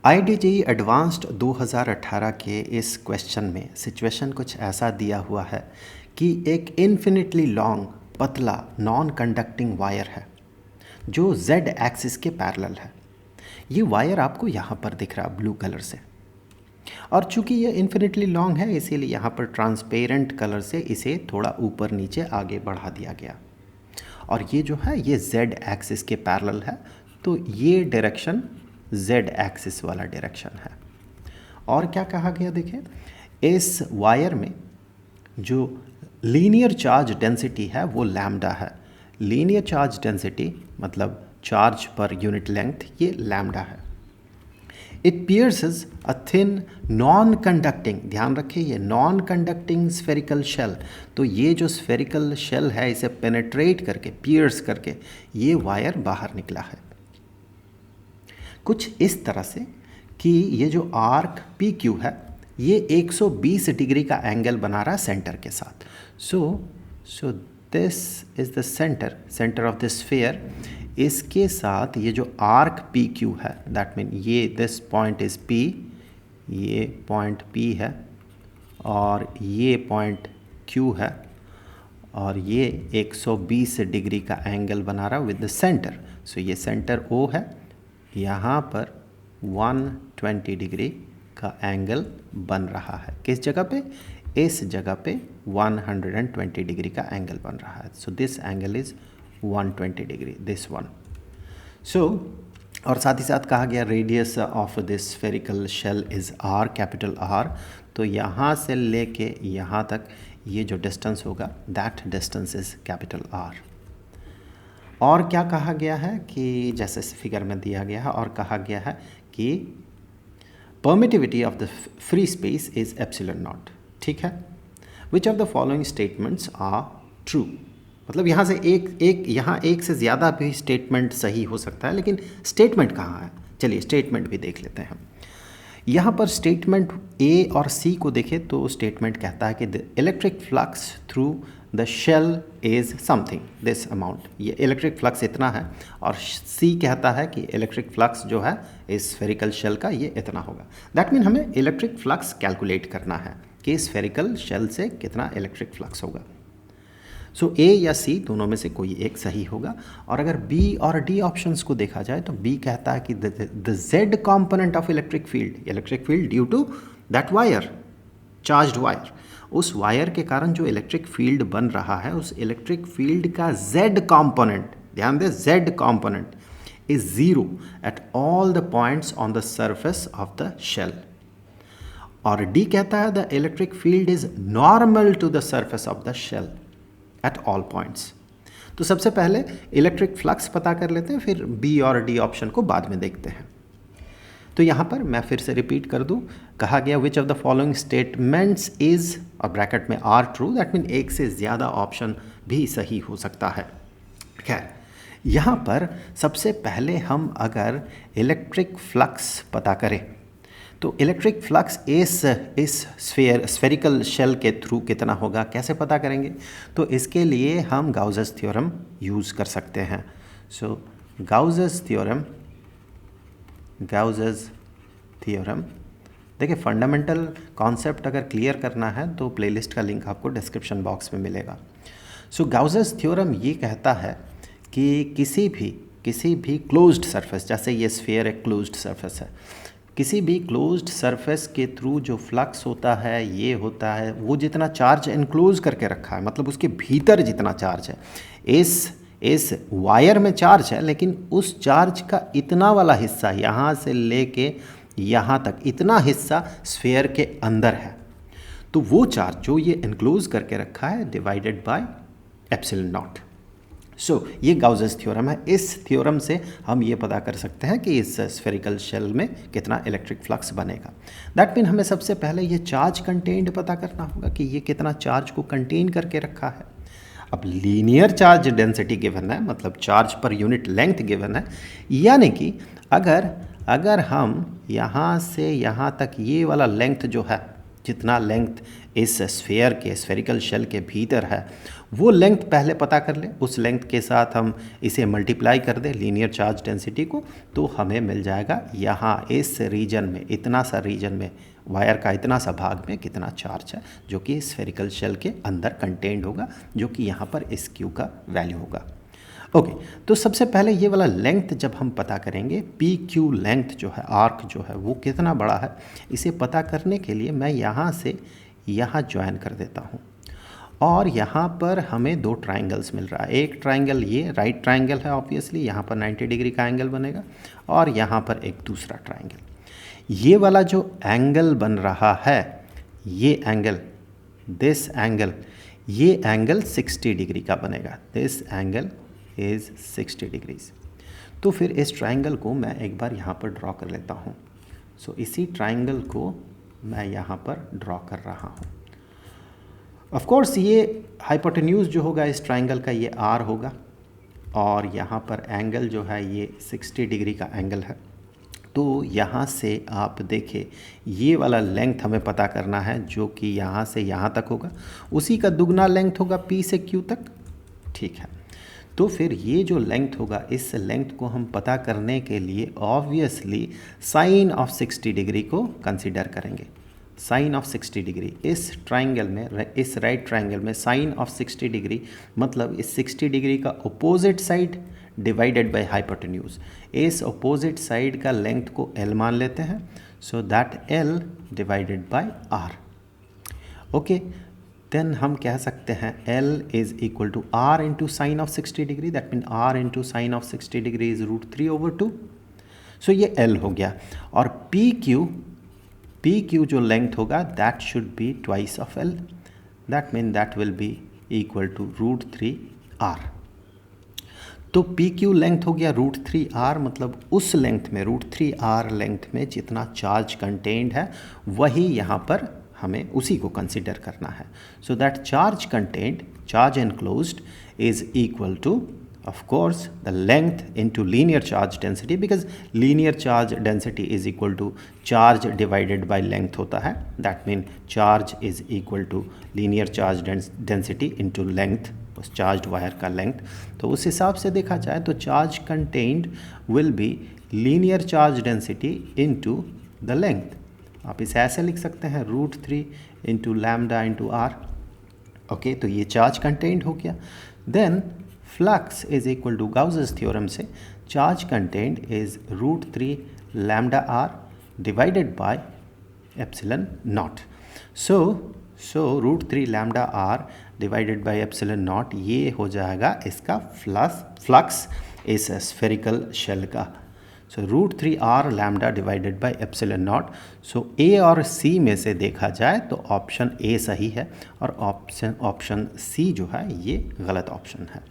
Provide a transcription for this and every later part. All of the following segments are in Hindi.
आईडीजेई एडवांस्ड 2018 के इस क्वेश्चन में सिचुएशन कुछ ऐसा दिया हुआ है कि एक इन्फिनिटली लॉन्ग पतला नॉन कंडक्टिंग वायर है जो जेड एक्सिस के पैरेलल है। ये वायर आपको यहाँ पर दिख रहा है ब्लू कलर से, और चूंकि ये इन्फिनिटली लॉन्ग है इसीलिए यहाँ पर ट्रांसपेरेंट कलर से इसे थोड़ा ऊपर नीचे आगे बढ़ा दिया गया। और ये जो है ये जेड एक्सिस के पैरेलल है, तो ये डायरेक्शन जेड एक्सिस वाला डायरेक्शन है। और क्या कहा गया, देखिए इस वायर में जो लीनियर चार्ज डेंसिटी है वो लैम्डा है। लीनियर चार्ज डेंसिटी मतलब चार्ज पर यूनिट लेंथ, ये लैम्डा है। It pierces a thin non conducting, ध्यान रखिए ये नॉन कंडक्टिंग स्फेरिकल शेल, तो ये जो स्फेरिकल शेल है इसे पेनेट्रेट करके पियर्स करके ये वायर बाहर निकला है कुछ इस तरह से कि ये जो आर्क पी क्यू है ये 120 डिग्री का एंगल बना रहा है सेंटर के साथ। So this is the centre of the sphere. इसके साथ ये जो आर्क पी क्यू है, दैट मीन ये दिस पॉइंट इज पी, ये पॉइंट पी है और ये पॉइंट क्यू है, और ये 120 डिग्री का एंगल बना रहा है विद द सेंटर। सो ये सेंटर ओ है, यहाँ पर 120 डिग्री का एंगल बन रहा है। किस जगह पे? इस जगह पे 120 डिग्री का एंगल बन रहा है। So this angle is 120 degree, this one. So और साथ ही साथ कहा गया radius of this spherical shell is R, capital R. तो यहाँ से लेके यहाँ तक ये जो डिस्टेंस होगा that distance is capital R. और क्या कहा गया है कि जैसे फिगर में दिया गया है, और कहा गया है कि permittivity of the free space is epsilon naught. ठीक है, which of the following statements are true. मतलब यहाँ से यहाँ एक से ज़्यादा भी स्टेटमेंट सही हो सकता है, लेकिन स्टेटमेंट कहाँ है, चलिए स्टेटमेंट भी देख लेते हैं। यहाँ पर स्टेटमेंट ए और सी को देखें तो स्टेटमेंट कहता है कि the electric flux through the shell is something this amount, ये इलेक्ट्रिक फ्लक्स इतना है। और सी कहता है कि इलेक्ट्रिक फ्लक्स जो है इस स्फेरिकल शेल का ये इतना होगा। दैट मीन हमें इलेक्ट्रिक फ्लक्स कैलकुलेट करना है कि स्फेरिकल शेल से कितना इलेक्ट्रिक फ्लक्स होगा। सो ए या सी दोनों में से कोई एक सही होगा। और अगर बी और डी ऑप्शंस को देखा जाए तो बी कहता है कि the z component of electric field due to that wire, charged wire, उस वायर के कारण जो इलेक्ट्रिक फील्ड बन रहा है उस इलेक्ट्रिक फील्ड का जेड कॉम्पोनेंट, ध्यान दें z component is zero at all the points on the surface of the shell. और डी कहता है the electric field is normal to the surface of the shell at all points. तो सबसे पहले इलेक्ट्रिक फ्लक्स पता कर लेते हैं, फिर बी और डी ऑप्शन को बाद में देखते हैं। तो यहाँ पर मैं फिर से रिपीट कर दूँ, कहा गया विच of the following statements is, और ब्रैकेट में आर ट्रू, दैट मीन एक से ज़्यादा ऑप्शन भी सही हो सकता है। खैर यहाँ पर सबसे पहले हम अगर इलेक्ट्रिक फ्लक्स पता करें तो इलेक्ट्रिक फ्लक्स इस स्फेरिकल शेल के थ्रू कितना होगा, कैसे पता करेंगे? तो इसके लिए हम गाउसेस थ्योरम यूज़ कर सकते हैं। सो गाउसेस थ्योरम देखिए, फंडामेंटल कॉन्सेप्ट अगर क्लियर करना है तो प्लेलिस्ट का लिंक आपको डिस्क्रिप्शन बॉक्स में मिलेगा। सो गाउसेस थ्योरम ये कहता है कि किसी भी क्लोज्ड सरफेस, जैसे ये स्फीयर एक क्लोज्ड सरफेस है, किसी भी क्लोज्ड सरफेस के थ्रू जो फ्लक्स होता है ये होता है वो जितना चार्ज इनक्लोज करके रखा है, मतलब उसके भीतर जितना चार्ज है, इस वायर में चार्ज है, लेकिन उस चार्ज का इतना वाला हिस्सा यहाँ से लेके यहाँ तक इतना हिस्सा स्फीयर के अंदर है। तो वो चार्ज जो ये इनक्लोज करके रखा है डिवाइडेड बाय एप्सिलॉन नॉट। सो ये गाउसेस थ्योरम है। इस थ्योरम से हम ये पता कर सकते हैं कि इस स्फेरिकल शेल में कितना इलेक्ट्रिक फ्लक्स बनेगा। दैट मीन हमें सबसे पहले ये चार्ज कंटेन्ड पता करना होगा कि ये कितना चार्ज को कंटेन करके रखा है। अब लीनियर चार्ज डेंसिटी गिवन है, मतलब charge per unit length given है, यानी कि अगर हम यहाँ से यहाँ तक ये वाला लेंथ जो है, जितना लेंथ इस स्फीयर के स्फेरिकल शेल के भीतर है वो लेंथ पहले पता कर लें, उस लेंथ के साथ हम इसे मल्टीप्लाई कर दें लीनियर चार्ज डेंसिटी को, तो हमें मिल जाएगा यहाँ इस रीजन में, इतना सा रीजन में, वायर का इतना सा भाग में कितना चार्ज है जो कि स्फेरिकल शेल के अंदर कंटेंड होगा, जो कि यहाँ पर इस क्यू का वैल्यू होगा। ओके, तो सबसे पहले ये वाला लेंथ जब हम पता करेंगे, पी क्यू लेंथ जो है, आर्क जो है वो कितना बड़ा है, इसे पता करने के लिए मैं यहाँ से यहाँ ज्वाइन कर देता हूँ और यहाँ पर हमें दो ट्राइंगल्स मिल रहा है। एक ट्राइंगल ये राइट ट्राइंगल है, ऑब्वियसली यहाँ पर 90 डिग्री का एंगल बनेगा, और यहाँ पर एक दूसरा ट्राइंगल। ये वाला जो एंगल बन रहा है, ये एंगल, दिस एंगल, ये एंगल 60 डिग्री का बनेगा। This angle is 60 degrees. तो फिर इस ट्राइंगल को मैं एक बार यहाँ पर ड्रॉ कर लेता हूँ। सो इसी ट्राइंगल को मैं यहाँ पर ड्रॉ कर रहा हूँ। ऑफ कोर्स ये हाइपोटेन्यूज जो होगा इस ट्राइंगल का, ये आर होगा, और यहाँ पर एंगल जो है ये 60 डिग्री का एंगल है। तो यहाँ से आप देखें, ये वाला लेंथ हमें पता करना है जो कि यहाँ से यहाँ तक होगा, उसी का दुगना लेंथ होगा P से Q तक। ठीक है, तो फिर ये जो लेंथ होगा, इस लेंथ को हम पता करने के लिए ऑब्वियसली साइन ऑफ 60 डिग्री को कंसिडर करेंगे। साइन ऑफ 60 डिग्री इस ट्राइंगल में, इस राइट ट्राइंगल में साइन ऑफ 60 डिग्री मतलब इस 60 डिग्री का opposite side divided by hypotenuse. इस अपोजिट साइड का लेंथ को L मान लेते हैं, so that L divided by R। Okay, then हम कह सकते हैं L is equal to R into sine of 60 degree, that mean R into sine of 60 degree is √3/2। So ये L हो गया, और PQ जो लेंथ होगा that should be twice of L, that mean that will be equal to √3R। तो PQ लेंथ हो गया √3R, मतलब उस लेंथ में, √3R लेंथ में जितना चार्ज कंटेंड है वही यहाँ पर हमें उसी को कंसिडर करना है। So that charge content, charge enclosed is equal to of course the length into linear charge density, because linear charge density is equal to charge divided by length होता है, that mean charge is equal to linear charge density into length, उस charged wire का length। तो उस हिसाब से देखा जाए तो charge contained will be linear charge density into the length। आप इसे ऐसे लिख सकते हैं √3 into lambda into r। Okay, तो ये charge contained हो गया। then flux is equal to Gauss's theorem से charge content is √3 lambda R divided by epsilon naught. So √3 lambda R divided by epsilon naught, ये हो जाएगा इसका फ्लक्स इस स्फेरिकल शेल का। So √3 r lambda divided by epsilon naught. So A और C में से देखा जाए तो ऑप्शन A सही है, और ऑप्शन C जो है ये गलत ऑप्शन है।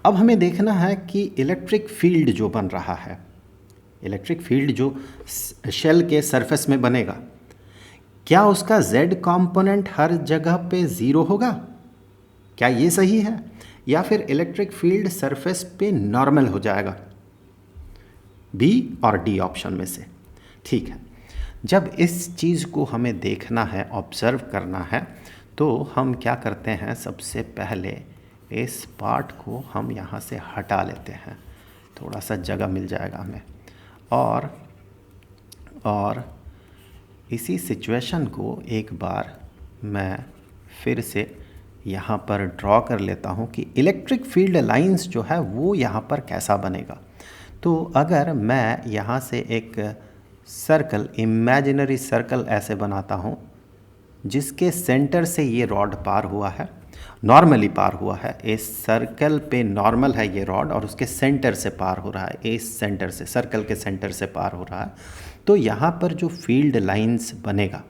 अब हमें देखना है कि इलेक्ट्रिक फील्ड जो बन रहा है, इलेक्ट्रिक फील्ड जो शेल के सरफेस में बनेगा, क्या उसका Z कंपोनेंट हर जगह पे 0 होगा? क्या ये सही है? या फिर इलेक्ट्रिक फील्ड सरफेस पे नॉर्मल हो जाएगा? B और D ऑप्शन में से। ठीक है, जब इस चीज़ को हमें देखना है, ऑब्जर्व करना है, तो हम क्या करते हैं, सबसे पहले इस पार्ट को हम यहाँ से हटा लेते हैं, थोड़ा सा जगह मिल जाएगा हमें, और इसी सिचुएशन को एक बार मैं फिर से यहाँ पर ड्रॉ कर लेता हूँ कि इलेक्ट्रिक फील्ड लाइंस जो है वो यहाँ पर कैसा बनेगा। तो अगर मैं यहाँ से एक सर्कल, इमेजिनरी सर्कल ऐसे बनाता हूँ जिसके सेंटर से ये रॉड पार हुआ है, नॉर्मली पार हुआ है, इस सर्कल पे नॉर्मल है ये रॉड और उसके सेंटर से पार हो रहा है, इस सेंटर से, सर्कल के सेंटर से पार हो रहा है, तो यहाँ पर जो फील्ड लाइंस बनेगा,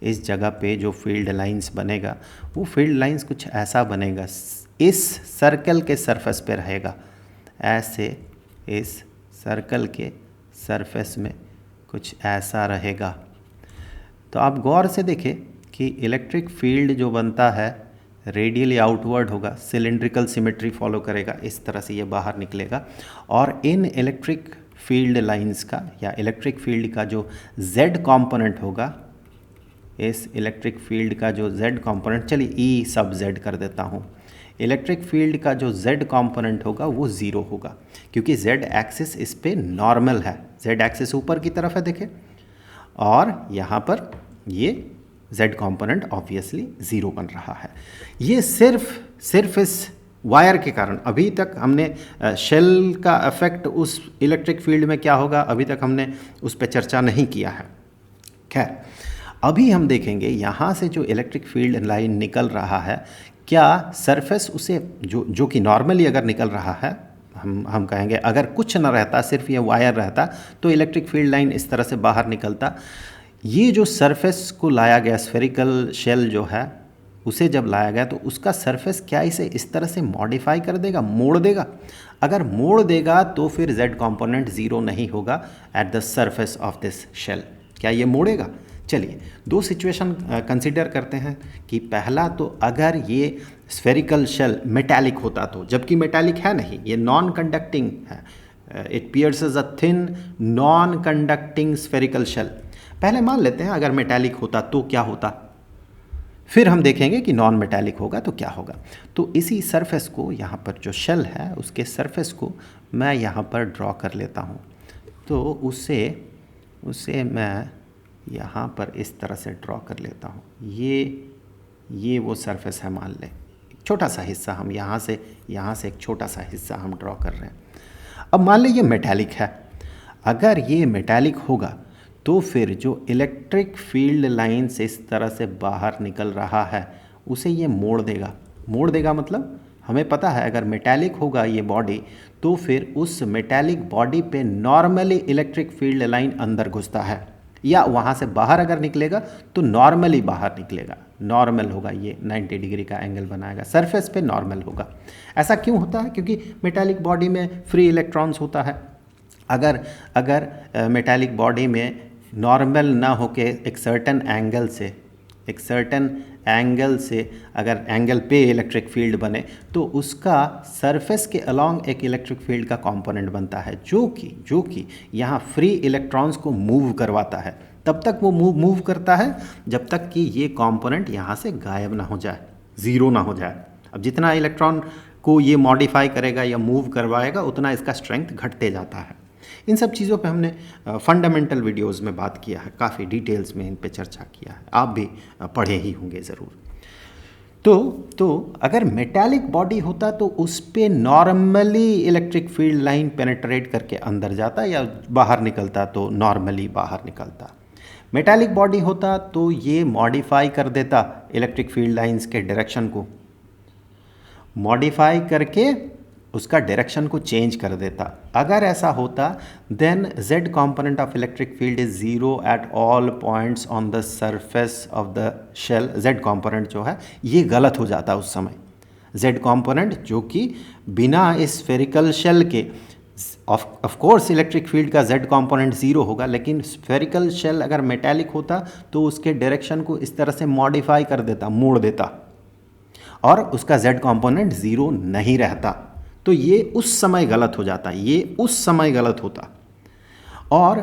इस जगह पे जो फील्ड लाइंस बनेगा, वो फील्ड लाइंस कुछ ऐसा बनेगा, इस सर्कल के सरफेस पे रहेगा, ऐसे इस सर्कल के सरफेस में कुछ ऐसा रहेगा। तो आप गौर से देखें कि इलेक्ट्रिक फील्ड जो बनता है रेडियली आउटवर्ड होगा, सिलेंड्रिकल सिमेट्री फॉलो करेगा, इस तरह से ये बाहर निकलेगा, और इन इलेक्ट्रिक फील्ड लाइंस का या इलेक्ट्रिक फील्ड का जो Z कंपोनेंट होगा, इस इलेक्ट्रिक फील्ड का जो Z कंपोनेंट, चलिए E सब Z कर देता हूँ, इलेक्ट्रिक फील्ड का जो z कंपोनेंट होगा वो 0 होगा, क्योंकि z एक्सिस इस पे नॉर्मल है, z एक्सिस ऊपर की तरफ है देखें, और यहाँ पर ये z कंपोनेंट ऑब्वियसली 0 बन रहा है। ये सिर्फ इस वायर के कारण, अभी तक हमने शेल का इफेक्ट उस इलेक्ट्रिक फील्ड में क्या होगा अभी तक हमने उस पर चर्चा नहीं किया है। खैर, अभी हम देखेंगे यहाँ से जो इलेक्ट्रिक फील्ड लाइन निकल रहा है, क्या सरफेस उसे जो कि नॉर्मली अगर निकल रहा है, हम कहेंगे अगर कुछ न रहता, सिर्फ ये वायर रहता, तो इलेक्ट्रिक फील्ड लाइन इस तरह से बाहर निकलता। ये जो सरफेस को लाया गया, स्फेरिकल शेल जो है, उसे जब लाया गया तो उसका सरफेस क्या इसे इस तरह से मॉडिफाई कर देगा, मोड़ देगा? अगर मोड़ देगा तो फिर z कंपोनेंट 0 नहीं होगा at the surface of this shell. क्या ये मोड़ेगा? चलिए दो सिचुएशन कंसिडर करते हैं कि पहला तो अगर ये स्फेरिकल शेल मेटालिक होता तो, जबकि मेटालिक है नहीं, ये नॉन कंडक्टिंग है, it pierces a thin non conducting spherical shell. पहले मान लेते हैं अगर मेटालिक होता तो क्या होता, फिर हम देखेंगे कि नॉन मेटालिक होगा तो क्या होगा। तो इसी सरफेस को, यहाँ पर जो शेल है उसके सरफेस को मैं यहाँ पर ड्रॉ कर लेता हूँ। तो उसे मैं यहाँ पर इस तरह से ड्रॉ कर लेता हूँ। ये वो सरफेस है, मान लें छोटा सा हिस्सा, हम यहाँ से एक छोटा सा हिस्सा हम ड्रॉ कर रहे हैं। अब मान लें ये मेटालिक है। अगर ये मेटालिक होगा तो फिर जो इलेक्ट्रिक फील्ड लाइन से इस तरह से बाहर निकल रहा है उसे ये मोड़ देगा मतलब हमें पता है अगर मेटालिक होगा ये बॉडी तो फिर उस मेटालिक बॉडी पे नॉर्मली इलेक्ट्रिक फील्ड लाइन अंदर घुसता है, या वहाँ से बाहर अगर निकलेगा तो नॉर्मली बाहर निकलेगा, नॉर्मल होगा, ये 90 डिग्री का एंगल बनाएगा, सरफेस पे नॉर्मल होगा। ऐसा क्यों होता है? क्योंकि मेटालिक बॉडी में फ्री इलेक्ट्रॉन्स होता है। अगर मेटालिक बॉडी में नॉर्मल ना होके एक सर्टेन एंगल से अगर एंगल पे इलेक्ट्रिक फील्ड बने तो उसका सरफेस के अलोंग एक इलेक्ट्रिक फील्ड का कंपोनेंट बनता है जो कि यहाँ फ्री इलेक्ट्रॉन्स को मूव करवाता है। तब तक वो मूव करता है जब तक कि ये कंपोनेंट यहाँ से गायब ना हो जाए, ज़ीरो ना हो जाए। अब जितना इलेक्ट्रॉन को ये मॉडिफाई करेगा या मूव करवाएगा उतना इसका स्ट्रेंथ घटते जाता है। इन सब चीज़ों पे हमने फंडामेंटल वीडियोस में बात किया है, काफ़ी डिटेल्स में इन पे चर्चा किया है, आप भी पढ़े ही होंगे ज़रूर। तो अगर मेटालिक बॉडी होता तो उस पे normally electric field line penetrate करके अंदर जाता या बाहर निकलता तो नॉर्मली बाहर निकलता। मेटालिक बॉडी होता तो ये मॉडिफाई कर देता इलेक्ट्रिक फील्ड लाइंस के डायरेक्शन को, मॉडिफाई करके उसका डायरेक्शन को चेंज कर देता। अगर ऐसा होता then z component of electric field is 0 at all points on the surface of the shell. z component जो है ये गलत हो जाता उस समय। z कंपोनेंट जो कि बिना इस स्फेरिकल शेल के, ऑफ कोर्स इलेक्ट्रिक फील्ड का z कंपोनेंट 0 होगा, लेकिन स्फेरिकल शेल अगर मेटालिक होता तो उसके डायरेक्शन को इस तरह से मॉडिफाई कर देता, मोड़ देता, और उसका z कंपोनेंट 0 नहीं रहता। तो ये उस समय गलत हो जाता, ये उस समय गलत होता। और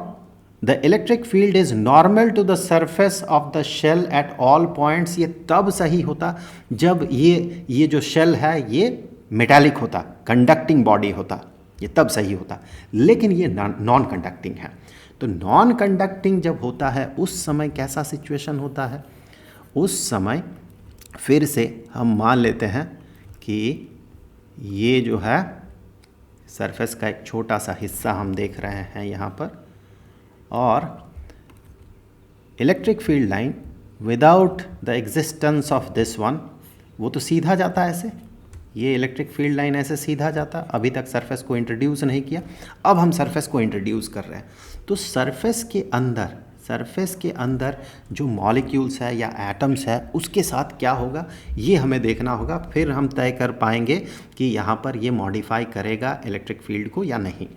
the electric field is normal to the surface of the shell at all points, ये तब सही होता जब ये जो शेल है ये मेटालिक होता, कंडक्टिंग बॉडी होता, ये तब सही होता। लेकिन ये नॉन कंडक्टिंग है। तो नॉन कंडक्टिंग जब होता है उस समय कैसा सिचुएशन होता है? उस समय फिर से हम मान लेते हैं कि ये जो है सरफेस का एक छोटा सा हिस्सा हम देख रहे हैं यहाँ पर, और electric field line without the existence of this one, वो तो सीधा जाता है ऐसे, ये इलेक्ट्रिक फील्ड लाइन ऐसे सीधा जाता। अभी तक सरफेस को इंट्रोड्यूस नहीं किया, अब हम सरफेस को इंट्रोड्यूस कर रहे हैं। तो सरफेस के अंदर जो मॉलिक्यूल्स है या एटम्स है उसके साथ क्या होगा ये हमें देखना होगा, फिर हम तय कर पाएंगे कि यहाँ पर ये मॉडिफाई करेगा इलेक्ट्रिक फील्ड को या नहीं।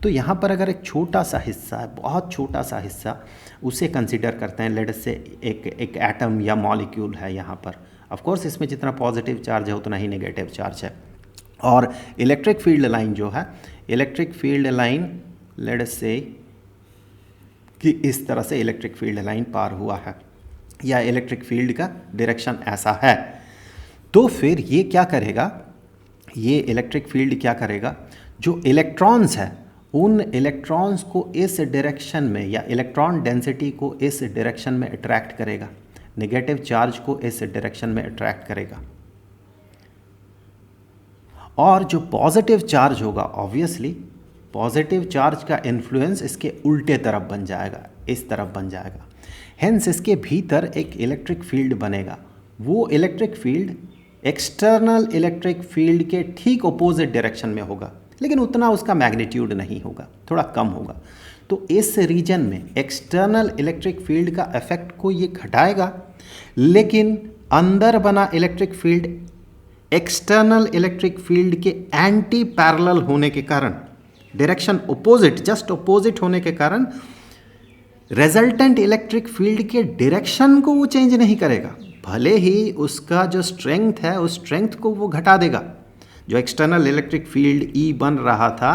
तो यहाँ पर अगर एक छोटा सा हिस्सा है, बहुत छोटा सा हिस्सा, उसे कंसिडर करते हैं, लेट से एक एटम या मॉलिक्यूल है यहाँ पर। ऑफ कोर्स इसमें जितना पॉजिटिव चार्ज है उतना ही नेगेटिव चार्ज है, और इलेक्ट्रिक फील्ड लाइन जो है, इलेक्ट्रिक फील्ड लाइन लेट से कि इस तरह से इलेक्ट्रिक फील्ड लाइन पार हुआ है या इलेक्ट्रिक फील्ड का डायरेक्शन ऐसा है। तो फिर ये क्या करेगा, ये इलेक्ट्रिक फील्ड क्या करेगा, जो इलेक्ट्रॉन्स है उन इलेक्ट्रॉन्स को इस डायरेक्शन में या इलेक्ट्रॉन डेंसिटी को इस डायरेक्शन में अट्रैक्ट करेगा, नेगेटिव चार्ज को इस डायरेक्शन में अट्रैक्ट करेगा। और जो पॉजिटिव चार्ज होगा, ऑब्वियसली पॉजिटिव चार्ज का इन्फ्लुएंस इसके उल्टे तरफ बन जाएगा, इस तरफ बन जाएगा। हेंस इसके भीतर एक इलेक्ट्रिक फील्ड बनेगा। वो electric field external electric field के ठीक ऑपोजिट डायरेक्शन में होगा, लेकिन उतना उसका मैग्नीट्यूड नहीं होगा, थोड़ा कम होगा। तो इस रीजन में एक्सटर्नल इलेक्ट्रिक फील्ड का इफेक्ट को ये घटाएगा, लेकिन अंदर बना electric field external electric field के एंटी पैरेलल होने के कारण, डायरेक्शन ऑपोजिट, जस्ट ऑपोजिट होने के कारण रिजल्टेंट इलेक्ट्रिक फील्ड के डायरेक्शन को वो चेंज नहीं करेगा, भले ही उसका जो स्ट्रेंथ है उस स्ट्रेंथ को वो घटा देगा। जो एक्सटर्नल इलेक्ट्रिक फील्ड ई बन रहा था,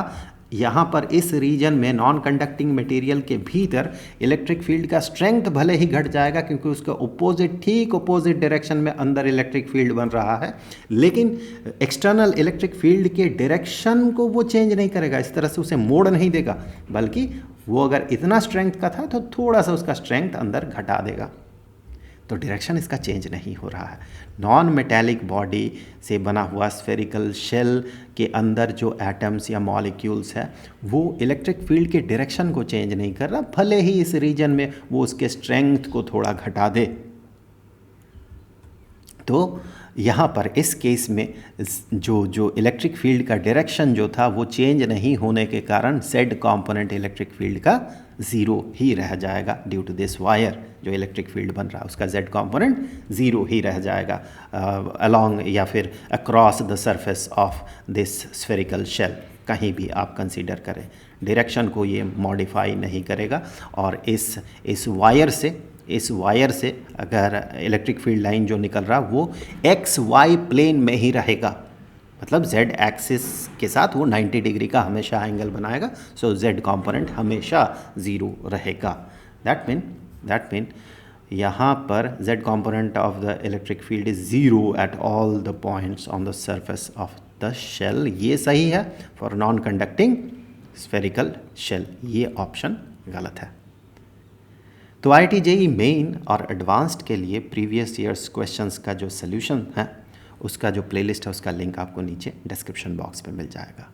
यहाँ पर इस रीजन में नॉन कंडक्टिंग मटेरियल के भीतर इलेक्ट्रिक फील्ड का स्ट्रेंथ भले ही घट जाएगा, क्योंकि उसका ऑपोजिट, ठीक ऑपोजिट डायरेक्शन में अंदर इलेक्ट्रिक फील्ड बन रहा है, लेकिन एक्सटर्नल इलेक्ट्रिक फील्ड के डायरेक्शन को वो चेंज नहीं करेगा, इस तरह से उसे मोड़ नहीं देगा, बल्कि वो अगर इतना स्ट्रेंथ का था तो थोड़ा सा उसका स्ट्रेंथ अंदर घटा देगा। तो डायरेक्शन इसका चेंज नहीं हो रहा है। नॉन मेटेलिक बॉडी से बना हुआ स्फेरिकल शेल के अंदर जो एटम्स या मॉलिक्यूल्स है वो इलेक्ट्रिक फील्ड के डायरेक्शन को चेंज नहीं कर रहा, भले ही इस रीजन में वो उसके स्ट्रेंथ को थोड़ा घटा दे। तो यहाँ पर इस केस में जो इलेक्ट्रिक फील्ड का डायरेक्शन जो था वो चेंज नहीं होने के कारण Z कंपोनेंट इलेक्ट्रिक फील्ड का ज़ीरो ही रह जाएगा। ड्यू टू दिस वायर जो इलेक्ट्रिक फील्ड बन रहा है उसका Z कंपोनेंट ज़ीरो ही रह जाएगा अलोंग या फिर across the surface of this spherical shell. कहीं भी आप कंसीडर करें, डायरेक्शन को ये मॉडिफाई नहीं करेगा। और इस वायर से अगर इलेक्ट्रिक फील्ड लाइन जो निकल रहा वो एक्स वाई प्लेन में ही रहेगा, मतलब Z एक्सिस के साथ वो 90 डिग्री का हमेशा एंगल बनाएगा। सो Z कंपोनेंट हमेशा ज़ीरो रहेगा। दैट मीन यहाँ पर Z component of the electric field is zero at all the points on the surface of the shell. ये सही है for non conducting spherical shell, ये ऑप्शन गलत है। तो IIT JEE मेन और एडवांस्ड के लिए प्रीवियस ईयर्स क्वेश्चंस का जो सॉल्यूशन है उसका जो प्लेलिस्ट है उसका लिंक आपको नीचे डिस्क्रिप्शन बॉक्स में मिल जाएगा।